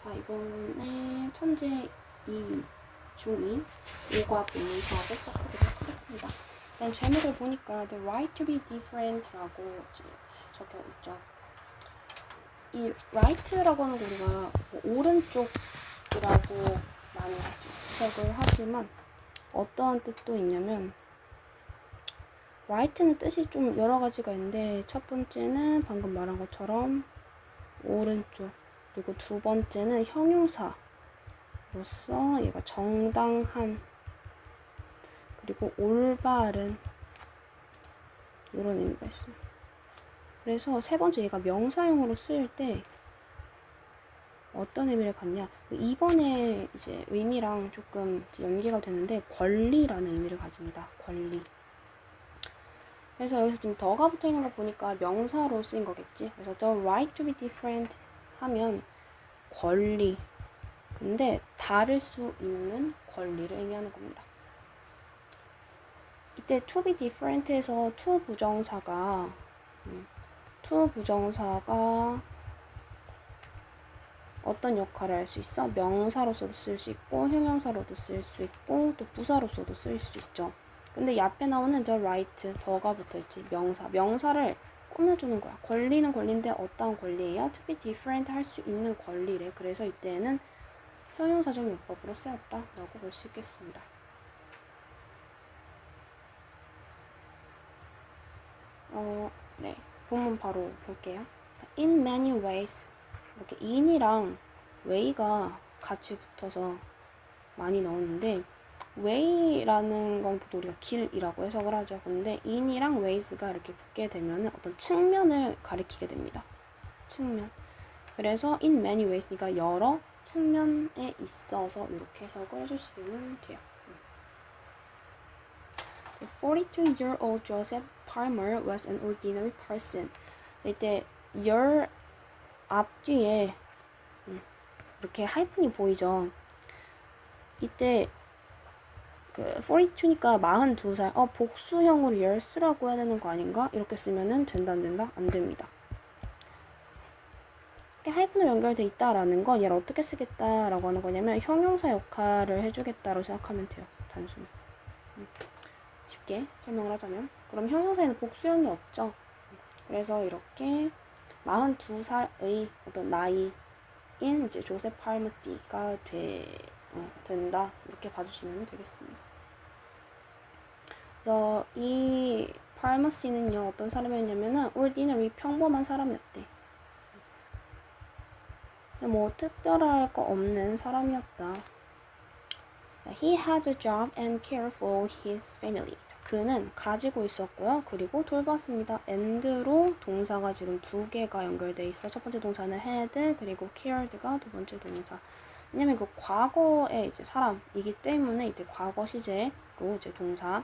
자, 이번에 천재 2 중2 5과분 수업을 시작하도록 하겠습니다. 일단 제목을 보니까 The right to be different 라고 적혀 있죠. 이 right라고 하는 거 우리가 뭐 오른쪽이라고 많이 해석을 하지만 어떠한 뜻도 있냐면 right는 뜻이 좀 여러 가지가 있는데 첫 번째는 방금 말한 것처럼 오른쪽, 그리고 두 번째는 형용사로서 얘가 정당한, 그리고 올바른, 이런 의미가 있어요. 그래서 세 번째 얘가 명사용으로 쓰일 때 어떤 의미를 갖냐, 2번의 이제 의미랑 조금 연계가 되는데 권리라는 의미를 가집니다. 권리. 그래서 여기서 지금 더가 붙어 있는 거 보니까 명사로 쓰인 거겠지. 그래서 the right to be different 하면 권리, 근데 다를 수 있는 권리를 의미하는 겁니다. 이때 to be different에서 to 부정사가 어떤 역할을 할 수 있어? 명사로서도 쓸 수 있고 형용사로도 쓸 수 있고 또 부사로서도 쓸 수 있죠. 근데 이 앞에 나오는 the right, 더가 붙어있지. 명사를 꾸며주는 거야. 권리는 권리인데 어떠한 권리예요? to be different 할 수 있는 권리래. 그래서 이때는 형용사적 용법으로 쓰였다 라고 볼 수 있겠습니다. 네, 본문 바로 볼게요. In many ways, 이렇게 in이랑 way가 같이 붙어서 많이 나오는데 way라는 건 보통 우리가 길이라고 해석을 하죠. 근데 in이랑 ways가 이렇게 붙게 되면 어떤 측면을 가리키게 됩니다. 측면. 그래서 in many ways니까 여러 측면에 있어서 이렇게 해석을 해주시면 돼요. 42-year-old Joseph Palmer was an ordinary person. 이때 year 앞뒤에 이렇게 하이픈이 보이죠. 이때 그 42니까 42살. 복수형으로 years라고 해야 되는 거 아닌가? 이렇게 쓰면은 된다 안 된다? 안 됩니다. 이렇게 하이픈으로 연결돼 있다라는 건 얘를 어떻게 쓰겠다라고 하는 거냐면 형용사 역할을 해주겠다로 생각하면 돼요. 단순히. 쉽게 설명을 하자면. 그럼 형용사에는 복수형이 없죠. 그래서 이렇게 42살의 어떤 나이인 이제 조셉 팔머시가 된다. 이렇게 봐주시면 되겠습니다. 그래서 이 팔머시는요, 어떤 사람이었냐면은 ordinary, 평범한 사람이었대. 뭐 특별할 거 없는 사람이었다. He had a job and cared for his family. 그는 가지고 있었고요. 그리고 돌봤습니다. and로 동사가 지금 두 개가 연결돼 있어. 첫 번째 동사는 had, 그리고 cared가 두 번째 동사. 왜냐면 그 과거의 이제 사람이기 때문에 이때 과거 시제로 이제 동사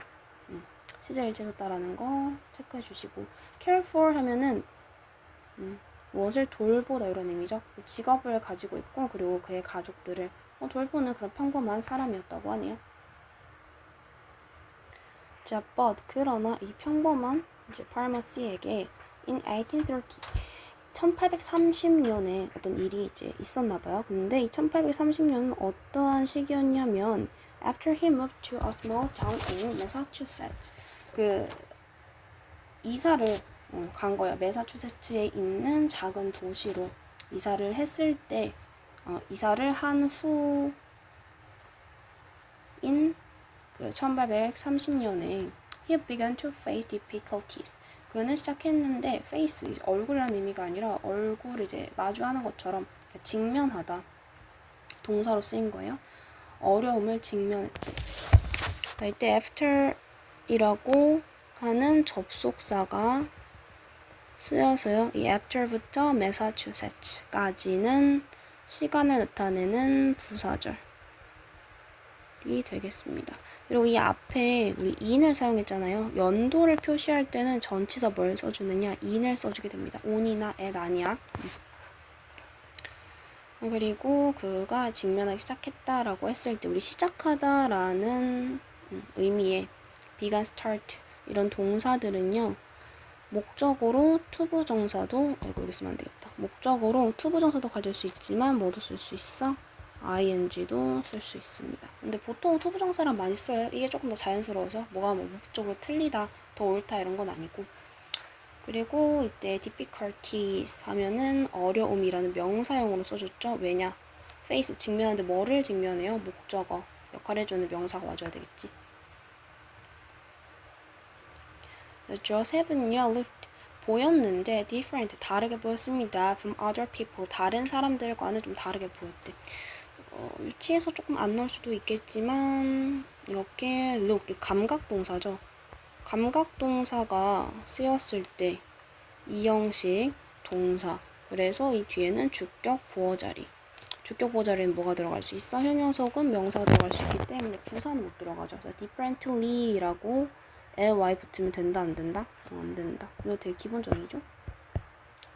시제를 채웠다라는 거 체크해 주시고, care for 하면은 무엇을 돌보다 이런 의미죠. 직업을 가지고 있고 그리고 그의 가족들을 돌보는 그런 평범한 사람이었다고 하네요. 자, but 그러나 이 평범한 이제 팔머시에게 in 1830년에 어떤 일이 이제 있었나 봐요. 근데 이 1830년은 어떠한 시기였냐면 after he moved to a small town in Massachusetts. 그 이사를 간 거예요. 매사추세츠에 있는 작은 도시로 이사를 했을 때 이사를 한 후인 그 1830년에 he began to face difficulties. 그는 시작했는데 face, 얼굴이라는 의미가 아니라 얼굴을 이제 마주하는 것처럼 직면하다. 동사로 쓰인 거예요. 어려움을 직면했대. 이때 after이라고 하는 접속사가 쓰여서요. 이 after부터 Massachusetts까지는 시간을 나타내는 부사절이 되겠습니다. 그리고 이 앞에 우리 in을 사용했잖아요. 연도를 표시할 때는 전치사 뭘 써주느냐? in을 써주게 됩니다. on이나 at 아니야. 그리고 그가 직면하기 시작했다라고 했을 때 우리 시작하다라는 의미의 began, start 이런 동사들은요. 목적으로 투부정사도 여기 쓰면 안 되겠다. 목적으로 투부정사도 가질 수 있지만 뭐도 쓸 수 있어? ing도 쓸 수 있습니다. 근데 보통 투부정사랑 많이 써요. 이게 조금 더 자연스러워서 뭐가 뭐 목적으로 틀리다, 더 옳다 이런 건 아니고. 그리고 이때 difficulties 하면은 어려움이라는 명사형으로 써줬죠. 왜냐? face 직면하는데 뭐를 직면해요? 목적어 역할을 해주는 명사가 와줘야 되겠지. 조셉은요 looked 보였는데 different 다르게 보였습니다. from other people 다른 사람들과는 좀 다르게 보였대. 유치해서 조금 안 나올 수도 있겠지만 이렇게 look 감각동사죠. 감각동사가 쓰였을 때 이 형식 동사 그래서 이 뒤에는 주격 보어자리 주격 보어자리는 뭐가 들어갈 수 있어? 형용사 혹은 명사가 들어갈 수 있기 때문에 부사는 못 들어가죠. 그래서 differently라고 ly 붙으면 된다 안 된다? 안 된다. 이거 되게 기본적이죠?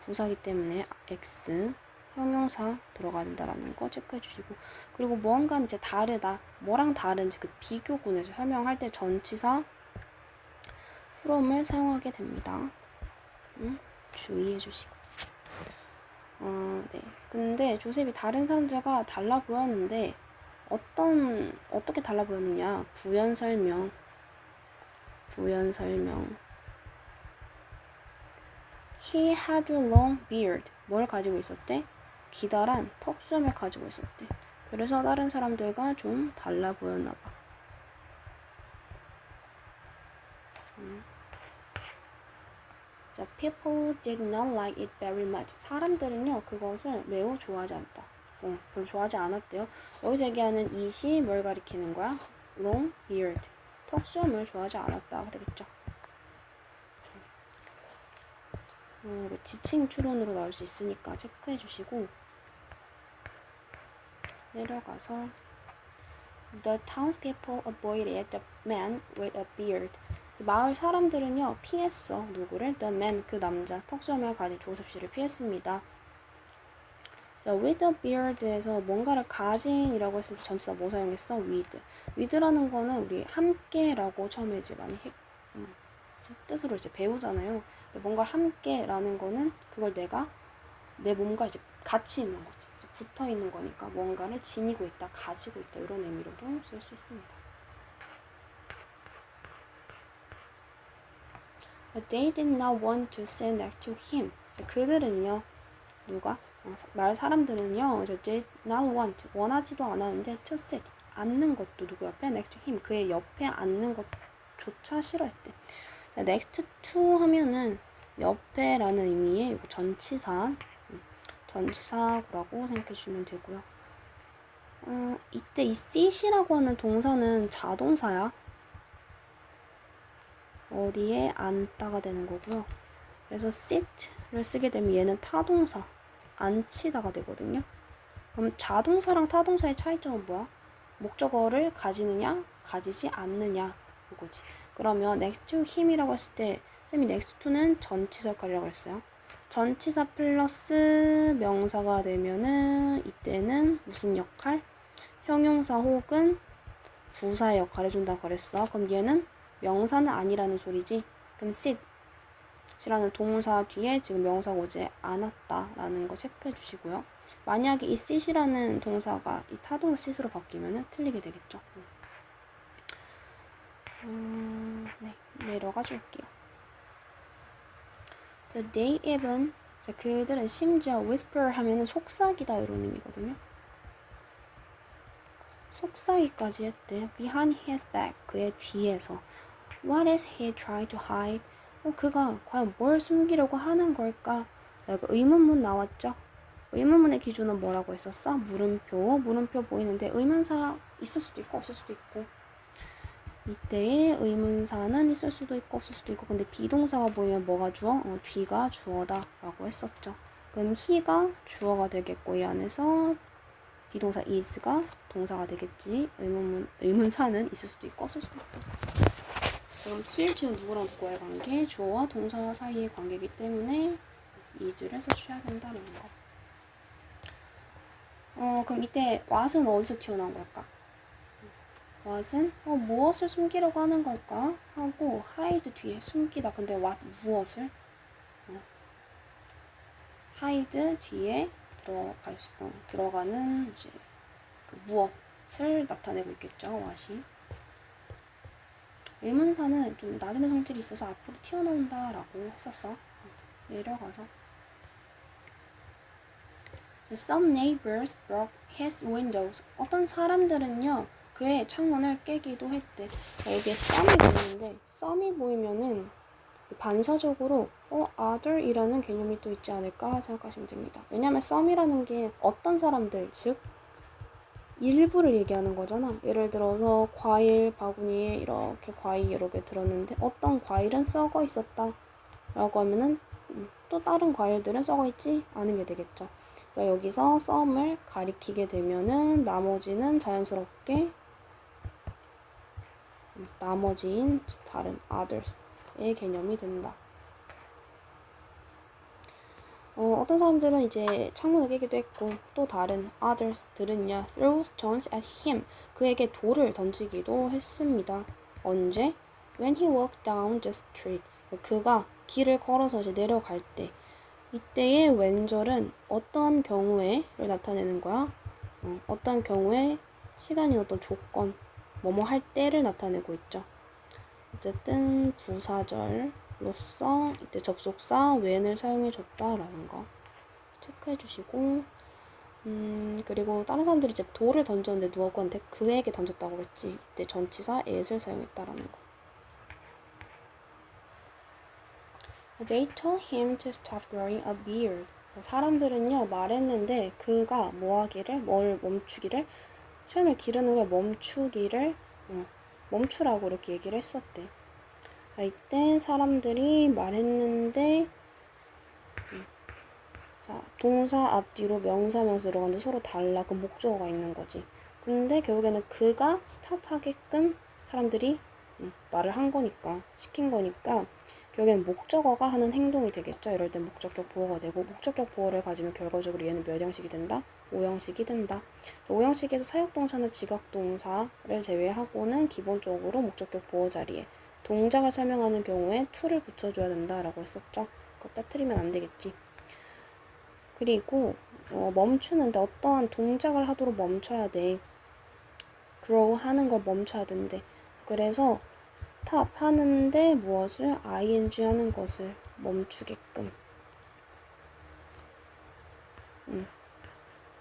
부사기 때문에 x 형용사 들어가야 된다라는 거 체크해 주시고 그리고 뭔가 이제 다르다 뭐랑 다른지 그 비교군에서 설명할 때 전치사 from을 사용하게 됩니다. 주의해 주시고 네. 근데 조셉이 다른 사람들과 달라 보였는데 어떻게 달라 보였느냐 부연 설명 He had a long beard 뭘 가지고 있었대? 기다란 턱수염을 가지고 있었대. 그래서 다른 사람들과 좀 달라 보였나 봐. 자, people did not like it very much. 사람들은요, 그것을 매우 좋아하지 않다. 별로 좋아하지 않았대요. 여기서 얘기하는 it이 뭘 가리키는 거야? long beard. 턱수염을 좋아하지 않았다. 되겠죠. 지칭 추론으로 나올 수 있으니까 체크해 주시고 내려가서 The townspeople avoided the man with a beard. 마을 사람들은요 피했어. 누구를? The man 그 남자 턱수염을 가진 조셉 씨를 피했습니다. 자, with a beard에서 뭔가를 가진이라고 했을 때 전치사 뭐 사용했어? with라는 거는 우리 함께라고 처음에 이제 많이 뜻으로 이제 배우잖아요. 뭔가 함께라는 거는 그걸 내 몸과 이제 같이 있는 거지. 이제 붙어 있는 거니까 뭔가를 지니고 있다, 가지고 있다 이런 의미로도 쓸 수 있습니다. But they did not want to sit next to him. 그들은요, 누가? 사람들은요, did not want, 원하지도 않았는데 to sit, 앉는 것도 누구 옆에? next to him, 그의 옆에 앉는 것조차 싫어했대. next to 하면은 옆에라는 의미의 전치사구라고 생각해 주시면 되고요. 이때 이 sit이라고 하는 동사는 자동사야. 어디에 앉다가 되는 거고요. 그래서 sit를 쓰게 되면 얘는 타동사, 앉히다가 되거든요. 그럼 자동사랑 타동사의 차이점은 뭐야? 목적어를 가지느냐, 가지지 않느냐 이거지. 그러면 next to him이라고 했을 때 쌤이 next to는 전치사 역할이라고 했어요. 전치사 플러스 명사가 되면은 이때는 무슨 역할? 형용사 혹은 부사의 역할을 해준다고 그랬어. 그럼 얘는 명사는 아니라는 소리지. 그럼 sit이라는 동사 뒤에 지금 명사가 오지 않았다라는 거 체크해 주시고요. 만약에 이 sit이라는 동사가 이 타동사 sit으로 바뀌면 틀리게 되겠죠. 네, 내려가 줄게요. So they even, 자, 그들은 심지어 whisper 하면은 속삭이다 이런 의미거든요. 속삭이까지 했대. Behind his back, 그의 뒤에서. What is he trying to hide? 그가 과연 뭘 숨기려고 하는 걸까? 자, 그 의문문 나왔죠? 의문문의 기준은 뭐라고 했었어? 물음표 보이는데 의문사 있을 수도 있고 없을 수도 있고 이때의 의문사는 있을 수도 있고 없을 수도 있고 근데 비동사가 보이면 뭐가 주어? 뒤가 주어다 라고 했었죠. 그럼 he가 주어가 되겠고 이 안에서 비동사 is가 동사가 되겠지. 의문사는 있을 수도 있고 없을 수도 있고 그럼 수일치는 누구랑 누구의 관계? 주어와 동사 사이의 관계이기 때문에 is를 써주셔야 된다는 거. 그럼 이때 what은 어디서 튀어나온 걸까? what은 무엇을 숨기려고 하는 걸까? 하고 hide 뒤에 숨기다. 근데 what 무엇을? hide 뒤에 들어가는 이제 그 무엇을 나타내고 있겠죠. what이. 의문사는 좀 나대는 성질이 있어서 앞으로 튀어나온다 라고 했었어. 내려가서 Some neighbors broke his windows. 어떤 사람들은요 그의 창문을 깨기도 했대. 여기에 some이 보이는데 some이 보이면은 반사적으로 other이라는 개념이 또 있지 않을까 생각하시면 됩니다. 왜냐하면 some이라는 게 어떤 사람들, 즉 일부를 얘기하는 거잖아. 예를 들어서 과일 바구니에 이렇게 과일 여러 개 들었는데 어떤 과일은 썩어 있었다 라고 하면은 또 다른 과일들은 썩어 있지 않은 게 되겠죠. 그래서 여기서 some을 가리키게 되면은 나머지는 자연스럽게 나머지인 다른 others의 개념이 된다. 어떤 사람들은 이제 창문을 깨기도 했고 또 다른 others들은요 threw stones at him 그에게 돌을 던지기도 했습니다. 언제? When he walked down the street 그가 길을 걸어서 이제 내려갈 때 이때의 when절은 어떠한 경우에를 나타내는 거야. 어떠한 경우에 시간이나 어떤 조건 뭐뭐 할 때를 나타내고 있죠. 어쨌든 부사절로서 이때 접속사 when을 사용해줬다라는 거 체크해주시고 그리고 다른 사람들이 이제 돌을 던졌는데 누구한테 그에게 던졌다고 그랬지. 이때 전치사 at을 사용했다라는 거. They told him to stop growing a beard. 사람들은요 말했는데 그가 뭘 멈추기를 수염을 기르는 걸 멈추기를 멈추라고 이렇게 얘기를 했었대. 이때 사람들이 말했는데 자 동사 앞뒤로 명사면서 들어가는데 서로 달라. 그 목적어가 있는 거지. 근데 결국에는 그가 스탑하게끔 사람들이 말을 한 거니까 시킨 거니까 결국에는 목적어가 하는 행동이 되겠죠. 이럴 땐 목적격 보어가 되고 목적격 보어를 가지면 결과적으로 얘는 몇 형식이 된다? 5형식이 된다. 5형식에서 사역동사나 지각동사를 제외하고는 기본적으로 목적격 보어 자리에 동작을 설명하는 경우에 to를 붙여줘야 된다라고 했었죠. 그거 빼뜨리면 안 되겠지. 그리고 멈추는데 어떠한 동작을 하도록 멈춰야 돼. grow 하는 걸 멈춰야 된대. 그래서 stop 하는데 무엇을? ing 하는 것을 멈추게끔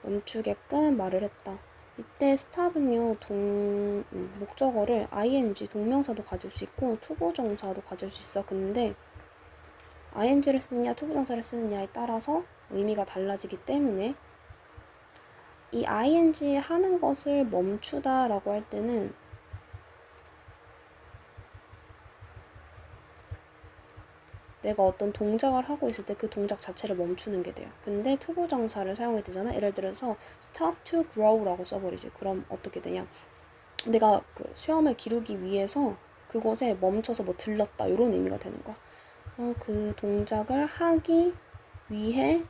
멈추게끔 말을 했다. 이때 stop은요 목적어를 ing 동명사도 가질 수 있고 투부정사도 가질 수 있어. 근데 ing를 쓰느냐 투부정사를 쓰느냐에 따라서 의미가 달라지기 때문에 이 ing 하는 것을 멈추다 라고 할 때는 내가 어떤 동작을 하고 있을 때 그 동작 자체를 멈추는 게 돼요. 근데 투부정사를 사용해야 되잖아. 예를 들어서 stop to grow 라고 써버리지. 그럼 어떻게 되냐. 내가 그 수염을 기르기 위해서 그곳에 멈춰서 뭐 들렀다 이런 의미가 되는 거야. 그래서 그 동작을 하기 위해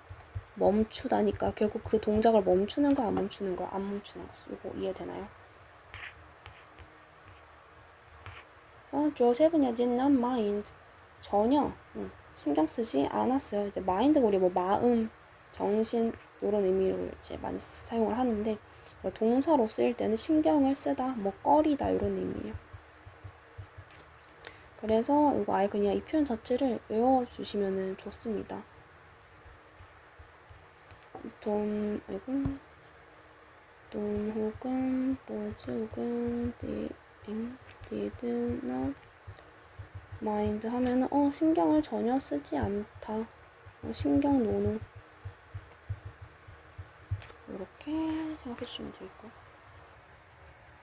멈추다니까 결국 그 동작을 멈추는 거 안 멈추는 거 안 멈추는 거. 이거 이해되나요? 그래서 조셉은 did not mind 전혀 신경 쓰지 않았어요. 이제 mind가 우리 뭐 마음, 정신 이런 의미로 이제 많이 사용을 하는데 동사로 쓰일 때는 신경을 쓰다, 뭐 꺼리다 이런 의미예요. 그래서 이거 아예 그냥 이 표현 자체를 외워주시면 좋습니다. 돈 혹은 does 혹은 did not mind 하면은 신경을 전혀 쓰지 않다. 신경 노노 이렇게 생각해 주시면 되겠고.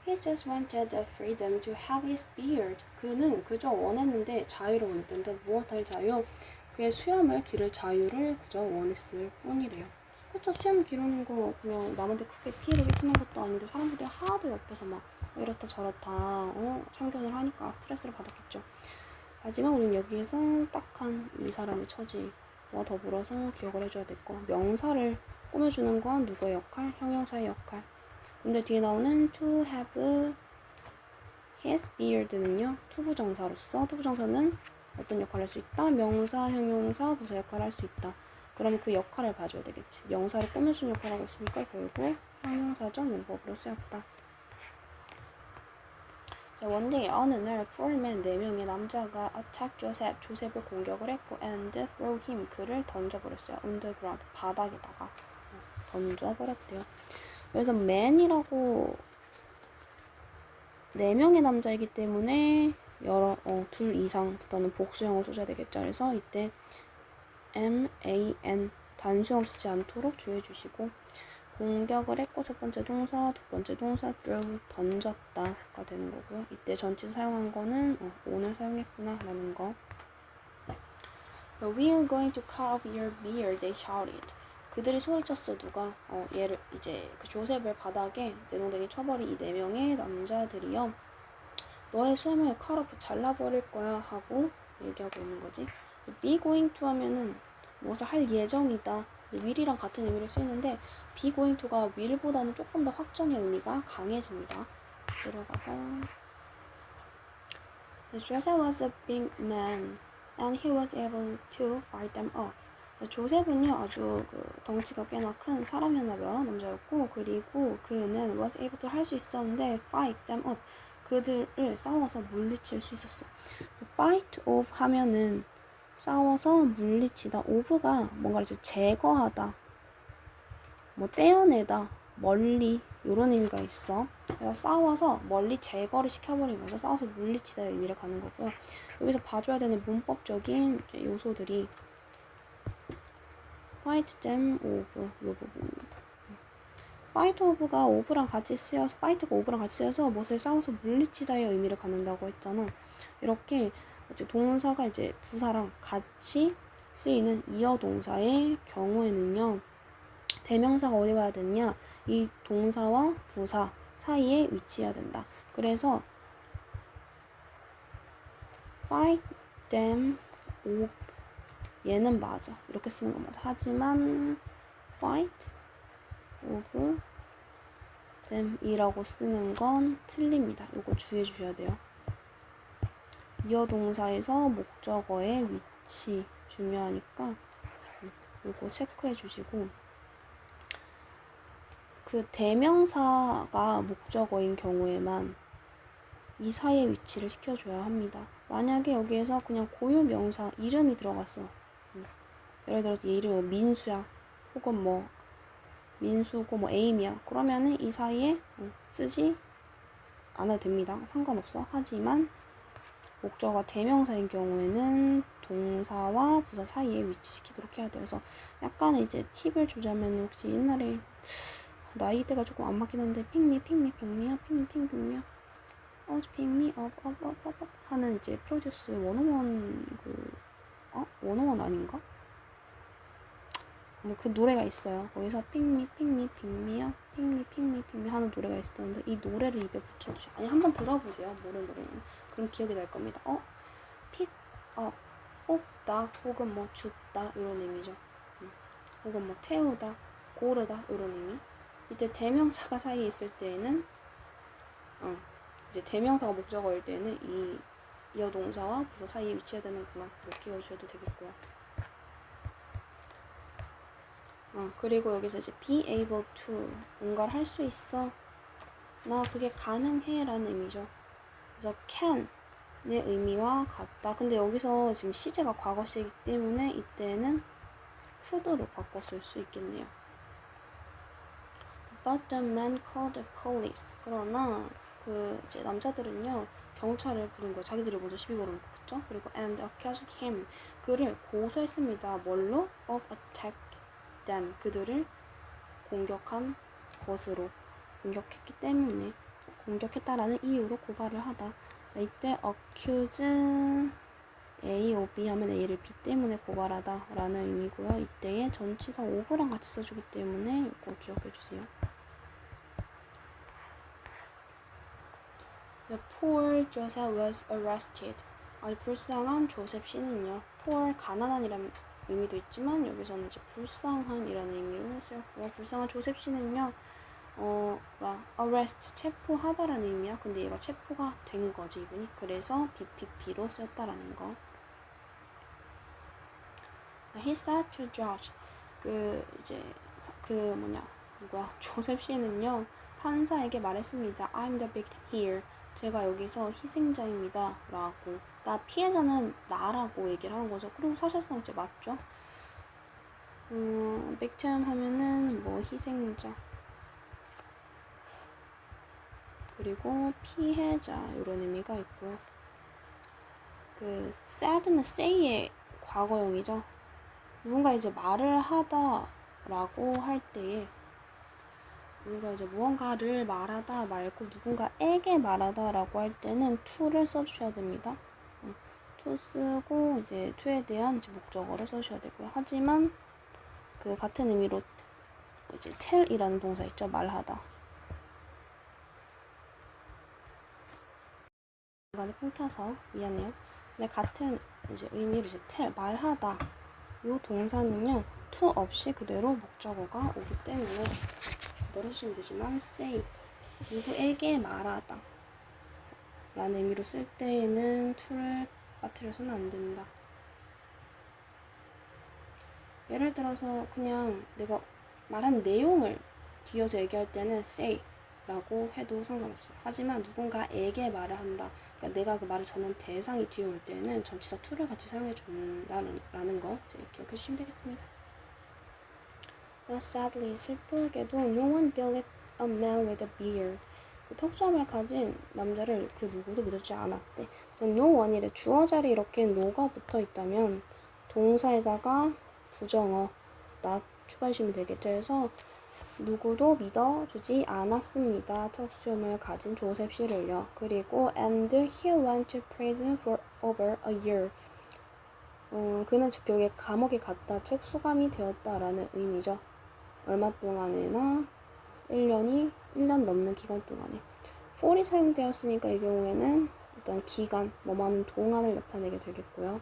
He just wanted the freedom to have his beard. 그는 그저 원했는데 자유를 원했는데 무엇할 자유? 그의 수염을 기를 자유를 그저 원했을 뿐이래요. 그쵸, 수염 기르는 거 그냥 남한테 크게 피해를 끼치는 것도 아닌데 사람들이 하도 옆에서 막 이렇다 저렇다 참견을 하니까 스트레스를 받았겠죠. 하지만 우리는 여기에서 딱한 이 사람의 처지와 더불어서 기억을 해줘야 될 거. 명사를 꾸며주는 건 누구의 역할? 형용사의 역할. 근데 뒤에 나오는 to have his beard는요. 투부정사로서 투부정사는 어떤 역할을 할 수 있다? 명사, 형용사, 부사 역할을 할 수 있다. 그러면 그 역할을 봐줘야 되겠지. 명사를 꾸며준 역할을 하고 있으니까 결국 형용사적 용법으로 쓰였다. One day, 어느 날, 4men, 4명의 남자가 attack Joseph, 조셉을 공격을 했고, and throw him, 그를 던져버렸어요. on the ground, 바닥에다가 던져버렸대요. 그래서 man이라고 4명의 남자이기 때문에 둘 이상부터는 복수형을 써줘야 되겠죠. 그래서 이때 man, 단수형 쓰지 않도록 주의해 주시고, 공격을 했고 첫 번째 동사, 두 번째 동사 throw 던졌다가 되는 거고요. 이때 전치사 사용한 거는 on을 사용했구나 라는 거. We are going to cut off your beard, they shouted. 그들이 소리쳤어. 누가? 얘를 이제 그 조셉을 바닥에 내동댕이 쳐버린 이 4명의 남자들이요. 너의 수염을 cut off 잘라버릴 거야 하고 얘기하고 있는 거지. be going to 하면은 무엇을 할 예정이다. will이랑 같은 의미로 쓰이는데 be going to가 will보다는 조금 더 확정의 의미가 강해집니다. 들어가서 Joseph was a big man and he was able to fight them off. 조셉은요 아주 덩치가 꽤나 큰 사람이었나봐요. 남자였고 그리고 그는 was able to 할 수 있었는데 fight them off. 그들을 싸워서 물리칠 수 있었어. fight off 하면은 싸워서 물리치다. of가 뭔가를 이제 제거하다, 뭐 떼어내다, 멀리 이런 의미가 있어. 그래서 싸워서 멀리 제거를 시켜버리면서 싸워서 물리치다의 의미를 가는 거고요. 여기서 봐줘야 되는 문법적인 요소들이 fight them off 이 부분입니다. fight off가 off랑 같이 쓰여서 fight가 off랑 같이 쓰여서 무엇을 싸워서 물리치다의 의미를 갖는다고 했잖아. 이렇게 이제 동사가 이제 부사랑 같이 쓰이는 이어 동사의 경우에는요. 대명사가 어디 와야 되냐? 이 동사와 부사 사이에 위치해야 된다. 그래서 fight them off 얘는 맞아. 이렇게 쓰는 건 맞아. 하지만 fight off them 이라고 쓰는 건 틀립니다. 이거 주의해 주셔야 돼요. 이어 동사에서 목적어의 위치 중요하니까 이거 체크해 주시고 그 대명사가 목적어인 경우에만 이 사이의 위치를 시켜줘야 합니다. 만약에 여기에서 그냥 고유명사 이름이 들어갔어. 예를 들어서 얘 이름이 민수야. 혹은 뭐 민수고 뭐 에임이야. 그러면은 이 사이에 쓰지 않아도 됩니다. 상관없어. 하지만 목적어가 대명사인 경우에는 동사와 부사 사이에 위치시키도록 해야 돼요. 그래서 약간 이제 팁을 주자면 혹시 옛날에 나이대가 조금 안 맞긴 한데 핑미야 핑미야 핑미 업 하는 이제 프로듀스 101 101 아닌가? 뭐 그 노래가 있어요. 거기서 핑미야 핑미 하는 노래가 있었는데 이 노래를 입에 붙여주세요. 아니 한번 들어보세요. 모르는 노래는. 그럼 기억이 날 겁니다. 픽 업 뽑다 혹은 뭐 줍다 이런 의미죠. 혹은 뭐 태우다 고르다 이런 의미. 이때 대명사가 사이에 있을 때에는 이제 대명사가 목적어일 때는 이 이어 동사와 부사 사이에 위치해야 되는구나. 이렇게 기억해주셔도 되겠고요. 그리고 여기서 이제 be able to 뭔가를 할 수 있어. 나 그게 가능해 라는 의미죠. 그래서 can의 의미와 같다. 근데 여기서 지금 시제가 과거시이기 때문에 이때는 could로 바꿔 쓸 수 있겠네요. But the man called the police. 그러나 그 이제 남자들은요 경찰을 부른 거예요. 자기들이 먼저 시비 걸은 거, 그쵸? 그리고 and accused him. 그를 고소했습니다. 뭘로? of attack them. 그들을 공격한 것으로 공격했기 때문에 공격했다라는 이유로 고발을 하다. 자, 이때 accuse A or B 하면 A를 B 때문에 고발하다 라는 의미고요. 이때의 전치사 of랑 같이 써주기 때문에 이거 기억해 주세요. The poor Joseph was arrested. 아주 불쌍한 조셉 씨는요. poor 가난한이라는 의미도 있지만 여기서는 이제 불쌍한이라는 의미로 쓰였고요. 불쌍한 조셉 씨는요. arrest 체포하다라는 의미야. 근데 얘가 체포가 된 거지 이분이. 그래서 BPP로 쓰였다라는 거. He said to George. 이제 누구야? 조셉 씨는요 판사에게 말했습니다. I'm the victim here. 제가 여기서 희생자입니다. 라고. 그러니까 피해자는 나라고 얘기를 하는 거죠. 그럼 사실상 이제 맞죠? victim 하면은 뭐 희생자. 그리고 피해자 이런 의미가 있고요. sad는 say의 과거형이죠. 누군가 이제 말을 하다라고 할 때에 우리가 이제 무언가를 말하다 말고 누군가에게 말하다라고 할 때는 to를 써주셔야 됩니다. to 쓰고 이제 to에 대한 이제 목적어를 써주셔야 되고요. 하지만 그 같은 의미로 이제 tell이라는 동사 있죠. 말하다. 중간에 끊겨서 미안해요. 근데 같은 이제 의미로 이제 tell 말하다 이 동사는요 to 없이 그대로 목적어가 오기 때문에 그대로 쓰시면 되지만 say 누구에게 말하다 라는 의미로 쓸 때에는 to를 빠뜨려서는 안 된다. 예를 들어서 그냥 내가 말한 내용을 뒤어서 얘기할 때는 say 라고 해도 상관없어요. 하지만 누군가에게 말을 한다. 그러니까 내가 그 말을 전한 대상이 뒤에 올 때는 전치사 to를 같이 사용해 준다라는 거 기억해 주시면 되겠습니다. Sadly, 슬프게도 no one believed a man with a beard. 그 턱수염을 가진 남자를 그 누구도 믿어주지 않았대. no one이래. 주어 자리에 이렇게 no가 붙어 있다면 동사에다가 부정어 not 추가해주시면 되겠죠. 그래서 누구도 믿어주지 않았습니다. 턱수염을 가진 조셉 씨를요. 그리고 and he went to prison for over a year. 그는 즉교에 감옥에 갔다 즉 수감이 되었다라는 의미죠. 얼마 동안에나 1년 넘는 기간 동안에 for이 사용되었으니까 이 경우에는 어떤 기간, 뭐하는 동안을 나타내게 되겠고요.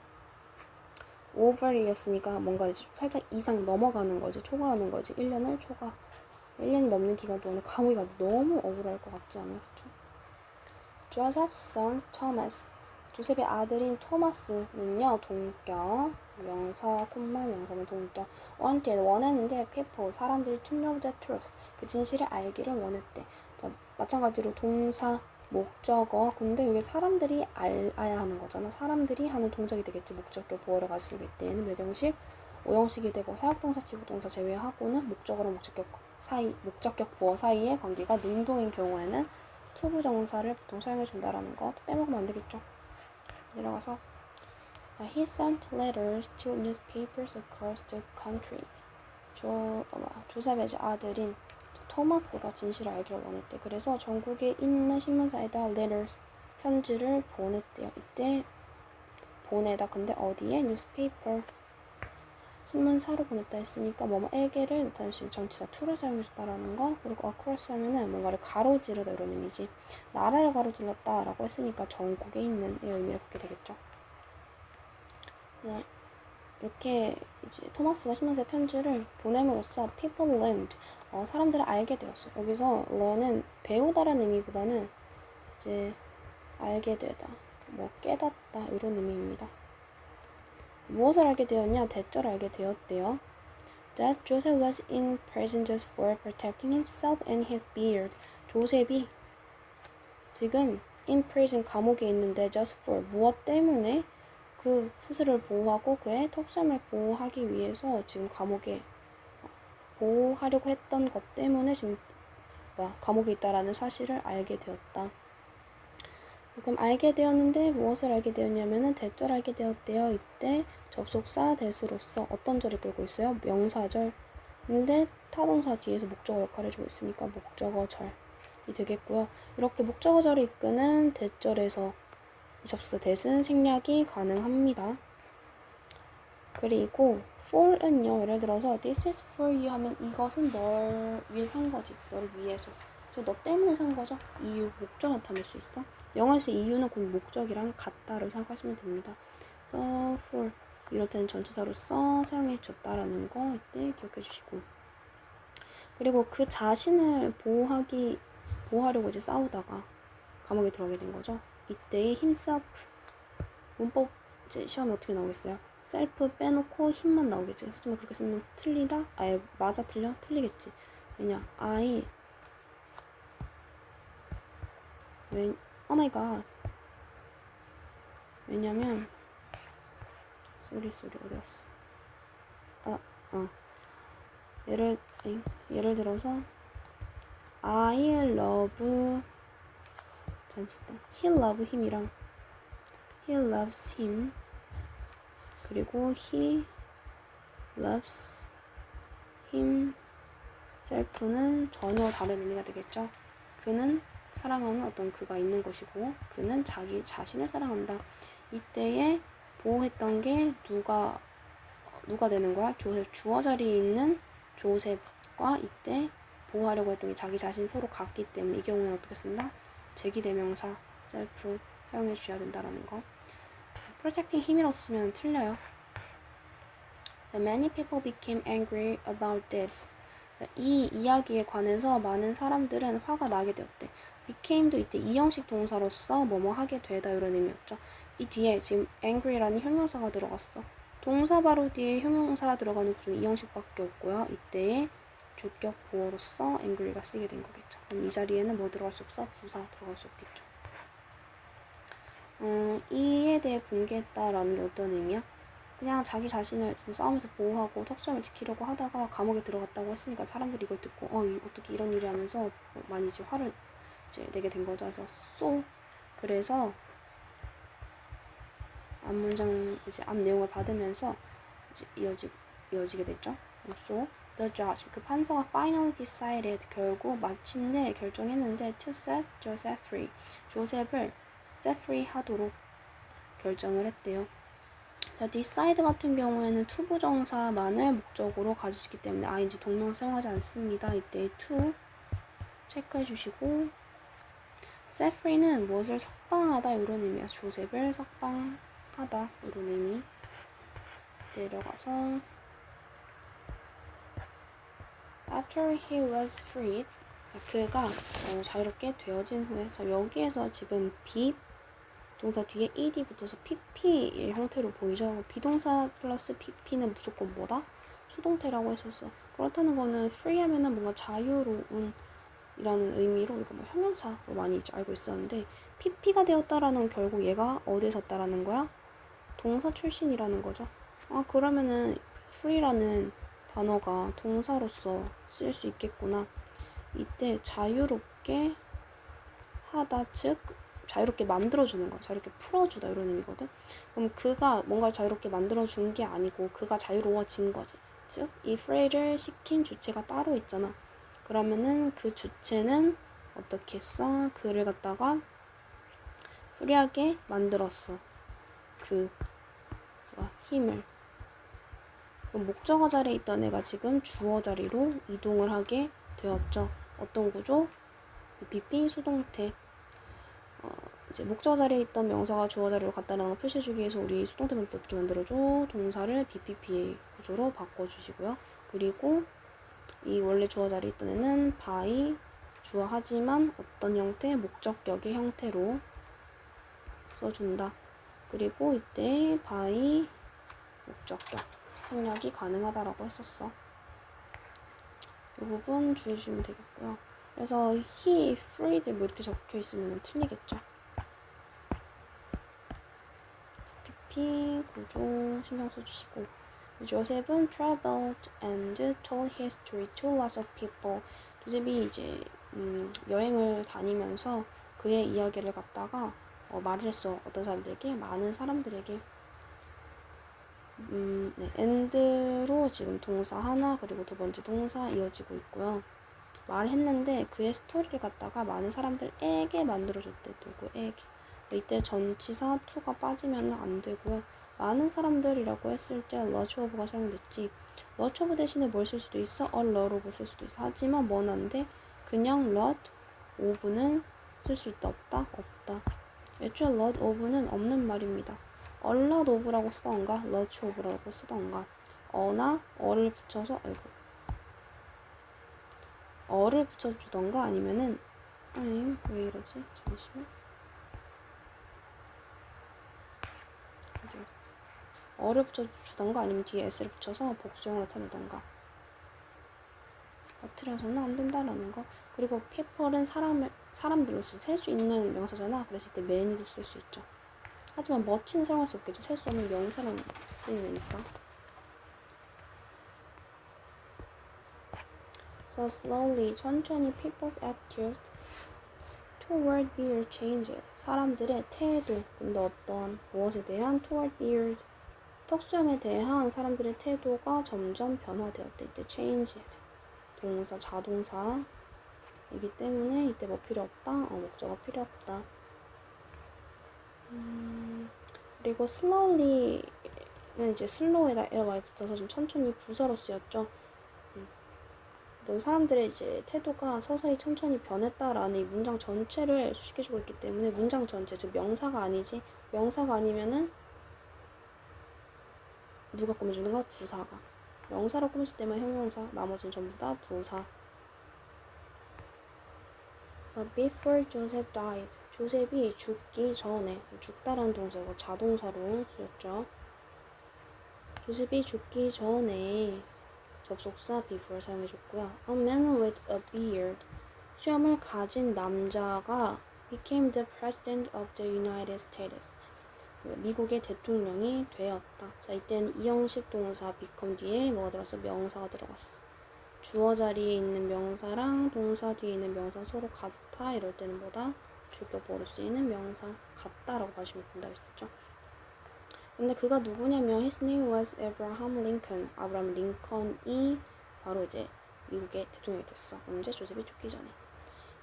over이었으니까 뭔가 이제 살짝 이상 넘어가는 거지, 초과하는 거지. 1년이 넘는 기간 동안에 감옥에 가도 너무 억울할 것 같지 않아요? 그쵸? Joseph's son Thomas. 조셉의 아들인 토마스는요, 동격, 명사, 명사는 동격. 원했는데, people, 사람들이 to know the truth, 그 진실을 알기를 원했대. 자, 마찬가지로 동사, 목적어. 근데 여기 사람들이 알아야 하는 거잖아. 사람들이 하는 동작이 되겠지. 목적격 보어를 가지고 있때는 몇 형식? 5형식이 되고 사역동사, 지구동사 제외하고는 목적어랑 목적격 보어 사이의 관계가 능동인 경우에는 투부정사를 보통 사용해준다라는 거 빼먹으면 안 되겠죠. 내려가서 He sent letters to newspapers across the country. 조셉의 아들인 토마스가 진실을 알기를 원했대. 그래서 전국에 있는 신문사에다 letters, 편지를 보냈대요. 이때 보내다 근데 어디에? newspaper, 신문사로 보냈다 했으니까 뭐뭐에게를 나타낼 수 있는 전치사 to를 사용해줬다라는 거. 그리고 across 하면은 뭔가를 가로지르다 이런 의미지. 나라를 가로질렀다 라고 했으니까 전국에 있는 이 의미를 갖게 되겠죠. 네. 이렇게 이제 토마스가 신문사에 편지를 보냄으로써 people learned, 사람들을 알게 되었어요. 여기서 learn은 배우다라는 의미보다는 이제 알게 되다, 뭐 깨닫다 이런 의미입니다. 무엇을 알게 되었냐? 대절을 알게 되었대요. That Joseph was in prison just for protecting himself and his beard. 조셉이 지금 in prison 감옥에 있는데 just for 무엇 때문에? 그 스스로를 보호하고 그의 턱수염을 보호하기 위해서 지금 감옥에 보호하려고 했던 것 때문에 지금 감옥에 있다라는 사실을 알게 되었다. 그럼 알게 되었는데 무엇을 알게 되었냐면은 대절 알게 되었대요. 이때 접속사 대수로서 어떤 절이 끌고 있어요? 명사절. 근데 타동사 뒤에서 목적어 역할을 해주고 있으니까 목적어 절이 되겠고요. 이렇게 목적어 절을 이끄는 대절에서 접속사 대수는 생략이 가능합니다. 그리고 for은요, 예를 들어서 this is for you 하면 이것은 널 위해서 산 거지. 너를 위해서. 너 때문에 산 거죠? 이유, 목적 나타낼 수 있어. 영어에서 이유는 곧 목적이랑 같다라고 생각하시면 됩니다. 그래서 for 이럴 때는 전치사로서 사용해 줬다라는 거 이때 기억해 주시고, 그리고 그 자신을 보호하려고 이제 싸우다가 감옥에 들어가게 된 거죠. 이때의 himself 문법 이제 시험에 어떻게 나오겠어요? 셀프 빼놓고 힘만 나오겠지. 하지만 그렇게 쓰면 틀리다? 아예 맞아 틀려? 틀리겠지. 왜냐? 마이 갓. 왜냐면 쏘리 어디 갔어? 예를 들어서 I love 잠시만 he love him이랑 he loves him 그리고 he loves him self는 전혀 다른 의미가 되겠죠. 그는 사랑하는 어떤 그가 있는 것이고 그는 자기 자신을 사랑한다. 이때에 보호했던 게 누가 되는 거야? 조셉. 주어 자리에 있는 조셉과 이때 보호하려고 했던 게 자기 자신 서로 같기 때문에 이 경우에는 어떻게 쓴다? 제기대명사 self 사용해 주셔야 된다라는 거. protecting 힘이라고 쓰면 틀려요. Many people became angry about this. 이 이야기에 관해서 많은 사람들은 화가 나게 되었대. became도 이때 이형식 동사로서 뭐뭐 하게 되다 이런 의미였죠. 이 뒤에 지금 angry라는 형용사가 들어갔어. 동사 바로 뒤에 형용사 들어가는 구조는 이형식밖에 없고요. 이때의 주격 보어로서 angry가 쓰이게 된 거겠죠. 그럼 이 자리에는 뭐 들어갈 수 없어? 부사 들어갈 수 없겠죠. 이에 대해 분개했다라는 게 어떤 의미야? 그냥 자기 자신을 좀 싸움에서 보호하고 턱수염을 지키려고 하다가 감옥에 들어갔다고 했으니까 사람들이 이걸 듣고 어떻게 이런 일이 하면서 많이 이제 화를 이제 내게 된 거죠. 그래서 앞문장 이제 앞 내용을 받으면서 이제 이어지게 됐죠. So the judge 그 판사가 finally decided 결국 마침내 결정했는데 to set Joseph free 조셉을 set free 하도록 결정을 했대요. 자, decide 같은 경우에는 to 부정사만을 목적으로 가지고 있기 때문에 ing 동명 사용하지 않습니다. 이때 to 체크해 주시고 set free는 무엇을 석방하다 이런 의미야. 조셉을 석방하다 이런 의미. 내려가서 after he was freed 그가 자유롭게 되어진 후에 자, 여기에서 지금 be 동사 뒤에 ed 붙어서 pp의 형태로 보이죠. 비동사 플러스 pp는 무조건 뭐다? 수동태라고 했었어. 그렇다는 거는 free 하면은 뭔가 자유로운 이라는 의미로 이거 뭐 형용사로 많이 이제 알고 있었는데 pp가 되었다라는 건 결국 얘가 어디에 섰다라는 거야? 동사 출신이라는 거죠. 그러면은 free라는 단어가 동사로서 쓸 수 있겠구나. 이때 자유롭게 하다 즉 자유롭게 만들어주는 거, 자유롭게 풀어주다 이런 의미거든. 그럼 그가 뭔가 자유롭게 만들어준 게 아니고 그가 자유로워진 거지. 즉 이 free를 시킨 주체가 따로 있잖아. 그러면은 그 주체는 어떻게 했어? 그를 갖다가 프리하게 만들었어. 힘을. 그럼 목적어 자리에 있던 애가 지금 주어 자리로 이동을 하게 되었죠. 어떤 구조? PP 수동태. 이제 목적어 자리에 있던 명사가 주어 자리로 갔다는 걸 표시해주기 위해서 우리 수동태 문제 어떻게 만들어줘? 동사를 BPP의 구조로 바꿔주시고요. 그리고 이 원래 주어 자리에 있던 애는 by 주어 하지만 어떤 형태? 목적격의 형태로 써준다. 그리고 이때 by 목적격 생략이 가능하다라고 했었어. 이 부분 주의해 주시면 되겠고요. 그래서 he freed 뭐 이렇게 적혀 있으면 틀리겠죠. PP 구조 신경 써주시고 조셉은 traveled and told his story to lots of people. 조셉이 이제 여행을 다니면서 그의 이야기를 갖다가 말을 했어. 어떤 사람들에게? 많은 사람들에게. 네, and로 지금 동사 하나 그리고 두 번째 동사 이어지고 있고요. 말했는데 그의 스토리를 갖다가 많은 사람들에게 만들어줬대. 누구에게? 이때 전치사 to가 빠지면 안 되고요. 많은 사람들이라고 했을 때 lot of가 사용됐지. lot of 대신에 뭘 쓸 수도 있어? a lot of 쓸 수도 있어. 하지만 뭔 안 돼? 그냥 lot of는 쓸 수 있다 없다? 없다. 애초에 lot of는 없는 말입니다. a lot of라고 쓰던가 lot of라고 쓰던가 어나 어를 붙여서 어를 붙여주던가 아니면은 왜 이러지? 잠시만. 어디 갔어? 어를 붙여주던가 아니면 뒤에 s를 붙여서 복수형을 나타내던가. 어트려서는 안 된다라는 거. 그리고 people은 사람들로 셀 수 있는 명사잖아. 그래서 이때 many도 쓸 수 있죠. 하지만 much는 사용할 수 없겠지. 셀 수 없는 명사랑 쓰이니까. So slowly, 천천히 people's attitudes toward beer changed. 사람들의 태도, 근데 어떤 무엇에 대한 toward beer, 턱수염에 대한 사람들의 태도가 점점 변화되었다. 이때 changed. 동사, 자동사이기 때문에 이때 뭐 필요 없다? 목적어 필요 없다. 그리고 slowly는 이제 slow에다 ly 붙어서 좀 천천히 부사로 쓰였죠. 어떤 사람들의 이제 태도가 서서히 천천히 변했다라는 이 문장 전체를 수식해주고 있기 때문에 문장 전체, 즉 명사가 아니지. 명사가 아니면은 누가 꾸며주는 거야? 부사가. 명사로 꾸며줄 때만 형용사, 나머지는 전부 다 부사. 그래서 before Joseph died, 조셉이 죽기 전에, 죽다라는 동사고 자동사로 쓰였죠. 조셉이 죽기 전에 접속사 before 사용해줬고요. A man with a beard, 수염을 가진 남자가 became the president of the United States. 미국의 대통령이 되었다. 자, 이때는 이형식 동사 become 뒤에 뭐가 들어갔어? 명사가 들어갔어. 주어 자리에 있는 명사랑 동사 뒤에 있는 명사 서로 같아. 이럴 때는 뭐다? 주격보로 쓰이는 명사 같다라고 봐주시면 된다고 했었죠. 근데 그가 누구냐면 his name was Abraham Lincoln. 아브라함 링컨이 바로 이제 미국의 대통령이 됐어. 언제? 조셉이 죽기 전에.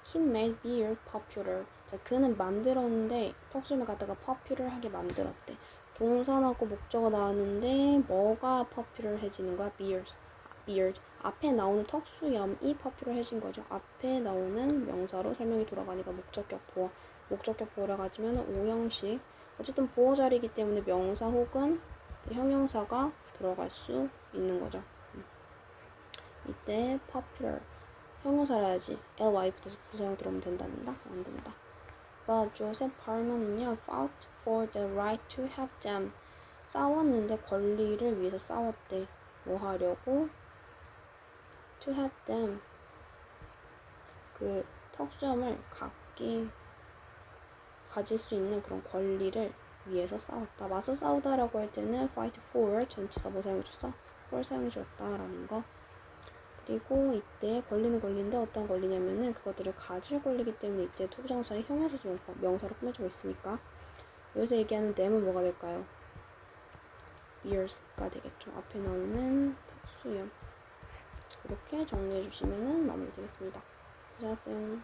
He made beer popular. 자, 그는 만들었는데 턱수염을 갖다가 popular하게 만들었대. 동사 나오고 목적어 나왔는데 뭐가 popular해지는 거야? beard. 앞에 나오는 턱수염이 popular해진 거죠. 앞에 나오는 명사로 설명이 돌아가니까 목적격 보어. 목적격 보어라 가지면 오형식. 어쨌든 보어 자리이기 때문에 명사 혹은 형용사가 들어갈 수 있는 거죠. 이때 popular. 형용사라 해야지. ly 붙어서 부사형 들어오면 된다는다? 안 된다. But Joseph Parman은요, fought for the right to have them. 싸웠는데 권리를 위해서 싸웠대. 뭐 하려고? To have them. 그 턱수염을 가질 수 있는 그런 권리를 위해서 싸웠다. 맞서 싸우다라고 할 때는 fight for 전치사 뭐 사용해줬어? for 사용해줬다라는 거. 그리고 이때 권리는 권리인데 어떤 권리냐면은 그것들을 가질 권리이기 때문에 이때 투부정사의 형용사 조용법 명사로 꾸며주고 있으니까 여기서 얘기하는 them은 뭐가 될까요? beers가 되겠죠. 앞에 나오는 턱수염. 이렇게 정리해 주시면은 마무리 되겠습니다. 고생하셨어요.